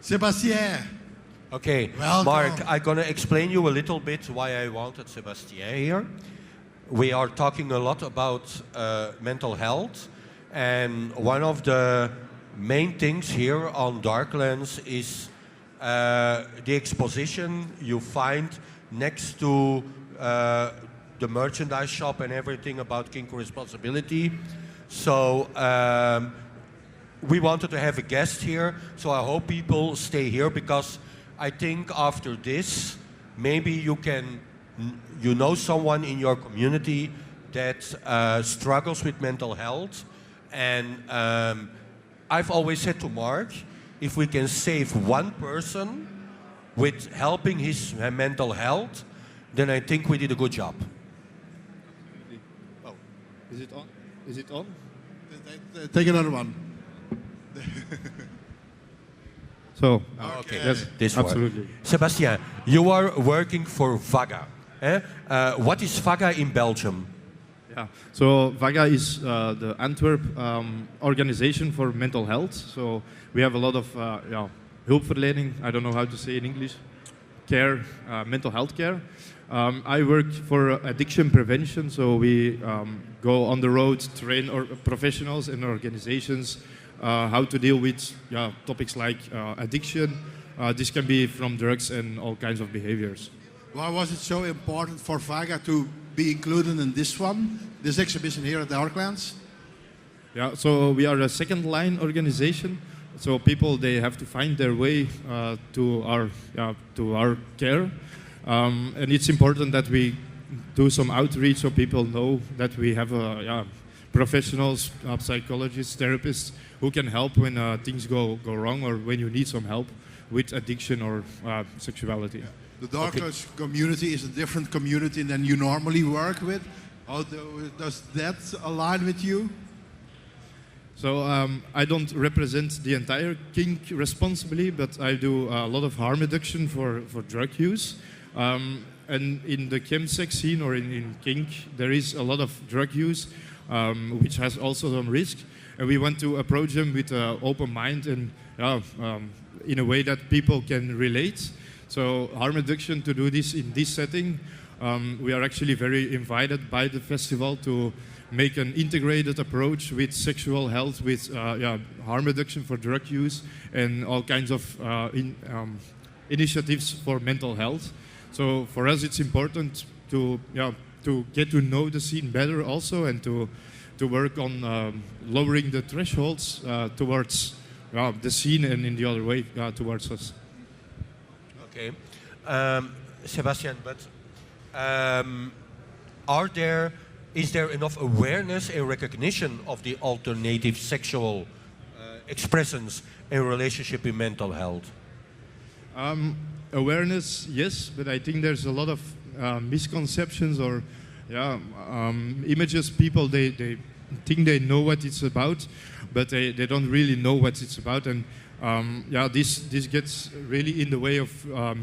Sebastien. Okay, Welcome. Mark, I'm going to explain you a little bit why I wanted Sébastien here. We are talking a lot about mental health, and one of the main things here on Darklands is the exposition you find next to the merchandise shop and everything about kink responsibility. So we wanted to have a guest here, so I hope people stay here, because I think after this, maybe you know someone in your community that struggles with mental health. And I've always said to Mark, if we can save one person with helping his mental health, then I think we did a good job. Oh, is it on? Is it on? Take another one. So, Okay, yes, this one. absolutely. Sebastien, you are working for VAGGA. Eh? What is VAGGA in Belgium? Yeah. So VAGGA is the Antwerp organization for mental health. So we have a lot of hulpverlening. I don't know how to say in English. Care, mental health care. I work for addiction prevention. So we go on the road, train professionals and organizations how to deal with topics like addiction. This can be from drugs and all kinds of behaviors. Why was it so important for VAGGA to be included in this exhibition here at Darklands? Yeah, so we are a second line organization. So people, they have to find their way to our care. And it's important that we do some outreach so people know that we have professionals, psychologists, therapists who can help when things go wrong or when you need some help with addiction or sexuality. The Darklands community is a different community than you normally work with. How does that align with you? So I don't represent the entire kink responsibly, but I do a lot of harm reduction for drug use. And in the chemsex scene or in kink, there is a lot of drug use, which has also some risk. And we want to approach them with an open mind and in a way that people can relate. So harm reduction, to do this in this setting, we are actually very invited by the festival to make an integrated approach with sexual health, with harm reduction for drug use, and all kinds of initiatives for mental health. So for us, it's important to get to know the scene better also, and to work on lowering the thresholds towards the scene and in the other way towards us. Okay, Sebastien, but is there enough awareness and recognition of the alternative sexual expressions in relationship in mental health? Awareness, yes, but I think there's a lot of misconceptions or images. People, they think they know what it's about, but they don't really know what it's about. And this gets really in the way of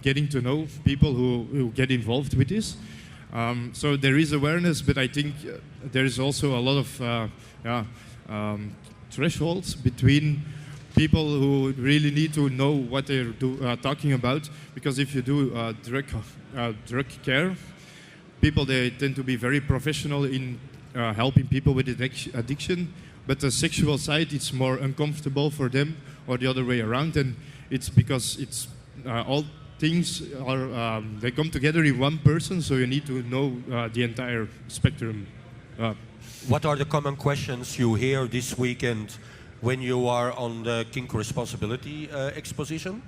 getting to know people who get involved with this. So there is awareness, but I think there is also a lot of thresholds between people who really need to know what they're talking about. Because if you do drug care, people, they tend to be very professional in helping people with addiction. But the sexual side, it's more uncomfortable for them, or the other way around. And it's because it's all things are they come together in one person, so you need to know the entire spectrum. What are the common questions you hear this weekend when you are on the kink responsibility exposition?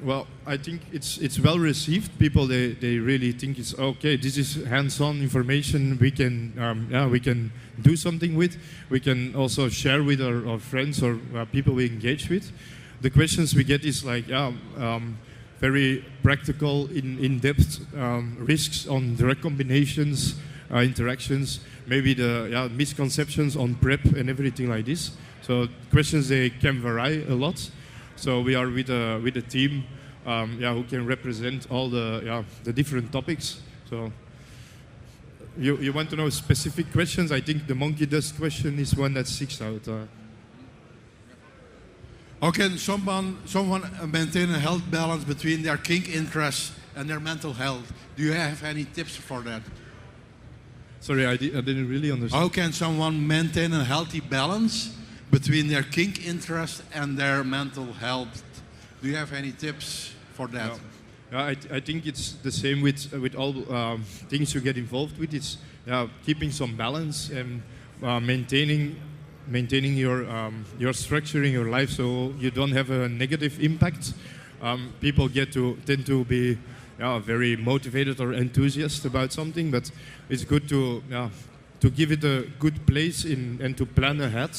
Well, I think it's well received. People, they really think it's okay. This is hands-on information we can do something with. We can also share with our friends or people we engage with. The questions we get is like very practical, in-depth risks on drug combinations, interactions, maybe the misconceptions on PrEP and everything like this. So questions, they can vary a lot. So we are with a team who can represent all the different topics. So you want to know specific questions? I think the monkey dust question is one that sticks out. How can someone maintain a health balance between their kink interests and their mental health? Do you have any tips for that? Sorry, I didn't really understand. How can someone maintain a healthy balance between their kink interest and their mental health? Do you have any tips for that? Yeah, I think it's the same with all things you get involved with. It's keeping some balance and maintaining your structure in your life so you don't have a negative impact. People tend to be very motivated or enthusiastic about something, but it's good to give it a good place and to plan ahead,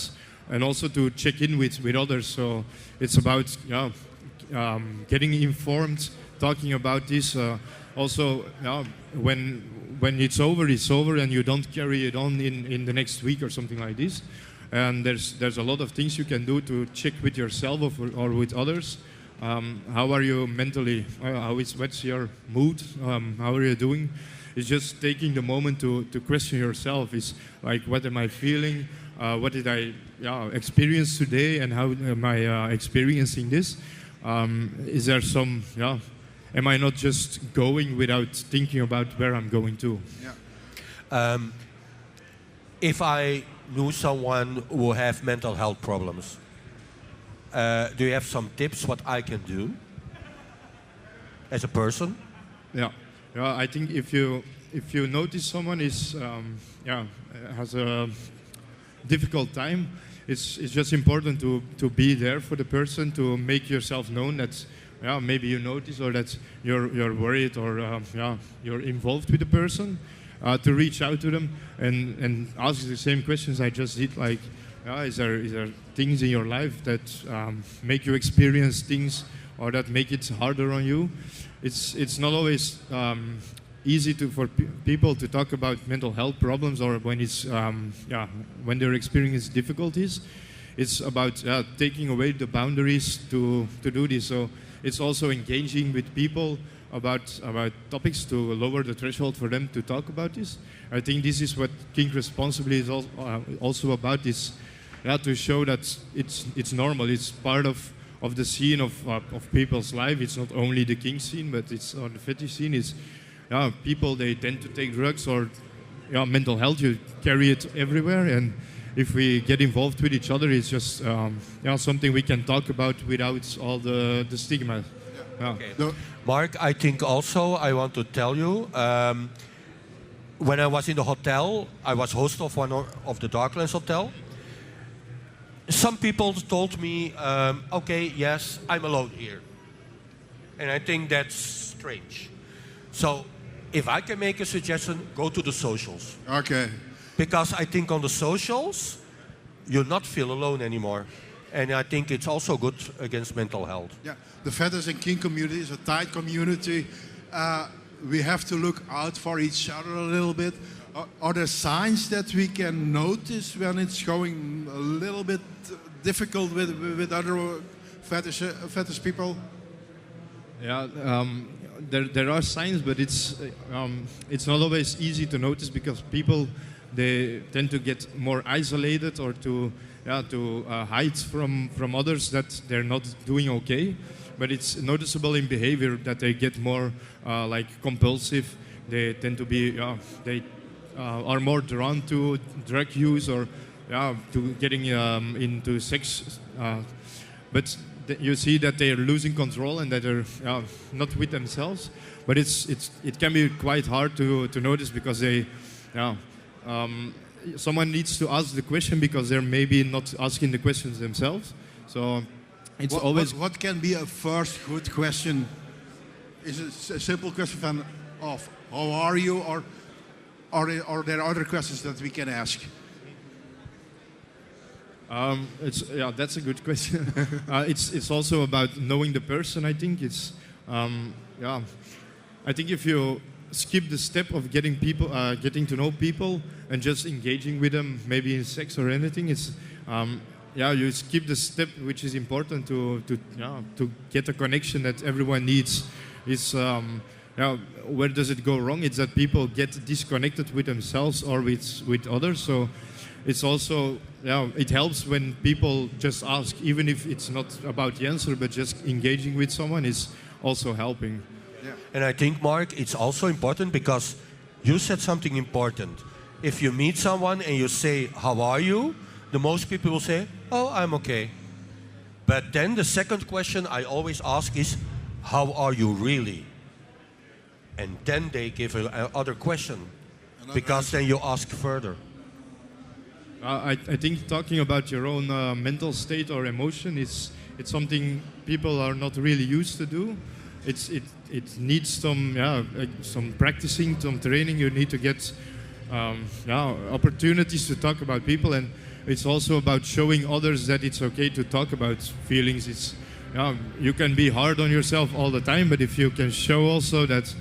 and also to check in with others. So it's about getting informed, talking about this. Also, when it's over, and you don't carry it on in the next week or something like this. And there's a lot of things you can do to check with yourself or with others. How are you mentally? What's your mood? How are you doing? It's just taking the moment to question yourself. It's like, what am I feeling? What did I experience today, and how am I experiencing this? Is there some, am I not just going without thinking about where I'm going to? Yeah. If I knew someone who have mental health problems, do you have some tips what I can do as a person? Yeah, I think if you notice someone has a difficult time, it's just important to be there for the person, to make yourself known that maybe you notice, or that you're worried, or you're involved with the person, to reach out to them and ask the same questions I just did, like, is there things in your life that make you experience things, or that make it harder on you? It's not always easy for people to talk about mental health problems, or when it's when they're experiencing difficulties. It's about taking away the boundaries to do this. So it's also engaging with people about topics to lower the threshold for them to talk about this. I think this is what Kink Responsibly is also about, is to show that it's normal. It's part of the scene of people's life. It's not only the kink scene, but it's on the fetish scene. It's people, they tend to take drugs, or mental health, you carry it everywhere. And if we get involved with each other, it's just something we can talk about without all the stigma. Yeah. Okay. No. Mark, I think also I want to tell you, when I was in the hotel, I was host of one of the Darklands hotel. Some people told me, okay, yes, I'm alone here. And I think that's strange. So if I can make a suggestion, go to the socials. Okay. Because I think on the socials, you'll not feel alone anymore. And I think it's also good against mental health. Yeah, the fetish and kink community is a tight community. We have to look out for each other a little bit. Are there signs that we can notice when it's going a little bit difficult with other fetish people? Yeah, there are signs, but it's not always easy to notice, because people, they tend to get more isolated, or to hide from others that they're not doing okay. But it's noticeable in behavior that they get more like compulsive. They tend to be they are more drawn to drug use, or to getting into sex. But you see that they are losing control, and that they're not with themselves. But it can be quite hard to notice, because they someone needs to ask the question, because they're maybe not asking the questions themselves. So it's always... What can be a first good question? Is it a simple question of how are you, or are there other questions that we can ask? That's a good question. It's also about knowing the person. I think it's I think if you skip the step of getting to know people and just engaging with them, maybe in sex or anything, it's you skip the step which is important to get a connection that everyone needs. Is where does it go wrong? It's that people get disconnected with themselves or with others. So it's also, it helps when people just ask, even if it's not about the answer, but just engaging with someone is also helping. Yeah. And I think, Mark, it's also important because you said something important. If you meet someone and you say, how are you? The most people will say, oh, I'm okay. But then the second question I always ask is, how are you really? And then they give another question, because then you ask further. I think talking about your own mental state or emotion it's something people are not really used to do. It needs some practicing, some training. You need to get opportunities to talk about people, and it's also about showing others that it's okay to talk about feelings. It's you can be hard on yourself all the time, but if you can show also that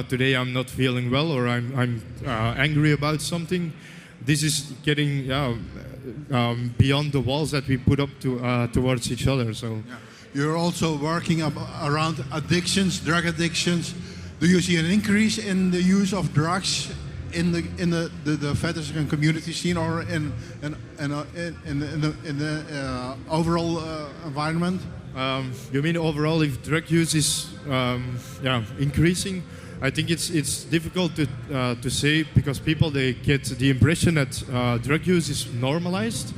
today I'm not feeling well, or I'm angry about something, this is getting beyond the walls that we put up towards each other. So you're also working around addictions, drug addictions. Do you see an increase in the use of drugs in the veteran community scene, or in the overall environment? You mean overall, if drug use is increasing? I think it's difficult to say, because people, they get the impression that drug use is normalized,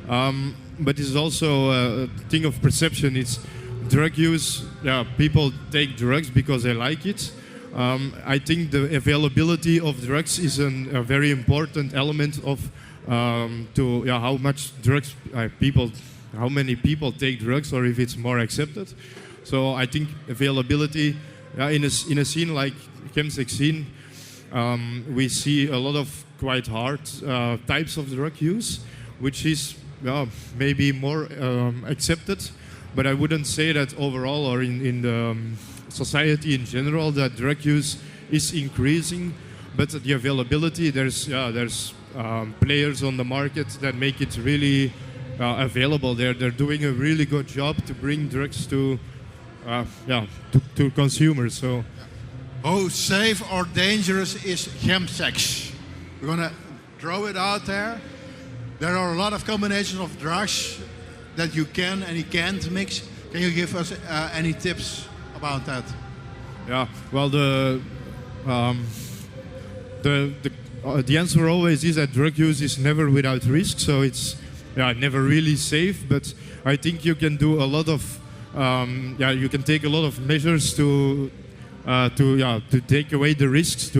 but it's also a thing of perception. It's drug use. People take drugs because they like it. I think the availability of drugs is a very important element of how much drugs how many people take drugs, or if it's more accepted. So I think availability in a scene like chemsex scene, we see a lot of quite hard types of drug use, which is maybe more accepted. But I wouldn't say that overall, or in the society in general, that drug use is increasing. But the availability, there's players on the market that make it really available. They're doing a really good job to bring drugs to consumers. So, how safe or dangerous is chemsex? We're gonna throw it out there. There are a lot of combinations of drugs that you can and you can't mix. Can you give us any tips about that? Yeah. Well, the answer always is that drug use is never without risk. So it's never really safe. But I think you can do a lot of you can take a lot of measures to take away the risks.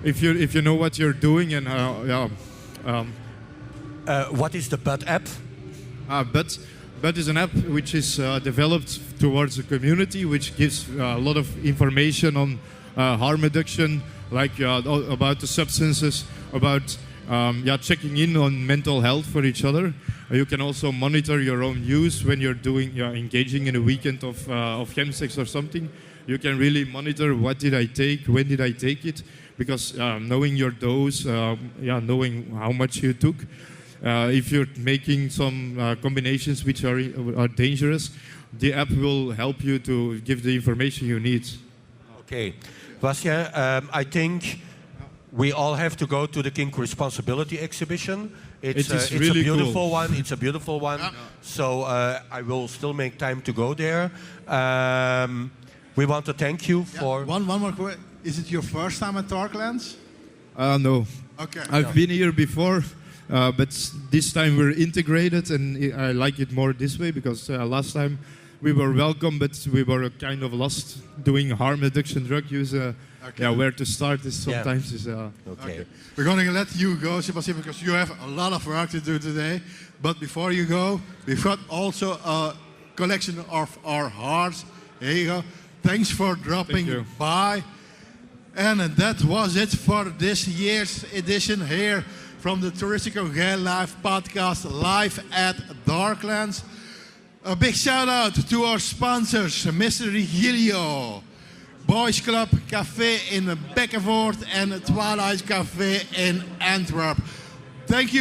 If you know what you're doing, and what is the BUD app? BUD is an app which is developed towards the community, which gives a lot of information on harm reduction, like about the substances, about checking in on mental health for each other. You can also monitor your own use when you're engaging in a weekend of chemsex or something. You can really monitor what did I take, when did I take it, because knowing your dose, knowing how much you took. If you're making some combinations which are dangerous, the app will help you to give the information you need. Okay. Sebastien, I think we all have to go to the Kink Responsibility exhibition. It's really a beautiful cool. one. It's a beautiful one. Yeah. So I will still make time to go there. We want to thank you for... One more question. Is it your first time at Darklands? No. Okay. I've been here before, but this time we're integrated, and I like it more this way, because last time we were welcome, but we were kind of lost doing harm reduction, drug use. Where to start is sometimes is... Okay. We're going to let you go, Sebastien, because you have a lot of work to do today. But before you go, we've got also a collection of our hearts. Here you go. Thanks for dropping by. And that was it for this year's edition here from the Touristico Gay Live podcast, live at Darklands. A big shout out to our sponsors, Mr. Rigilio, Boys Club Café in Bekkenvoort, and Twilight Café in Antwerp. Thank you.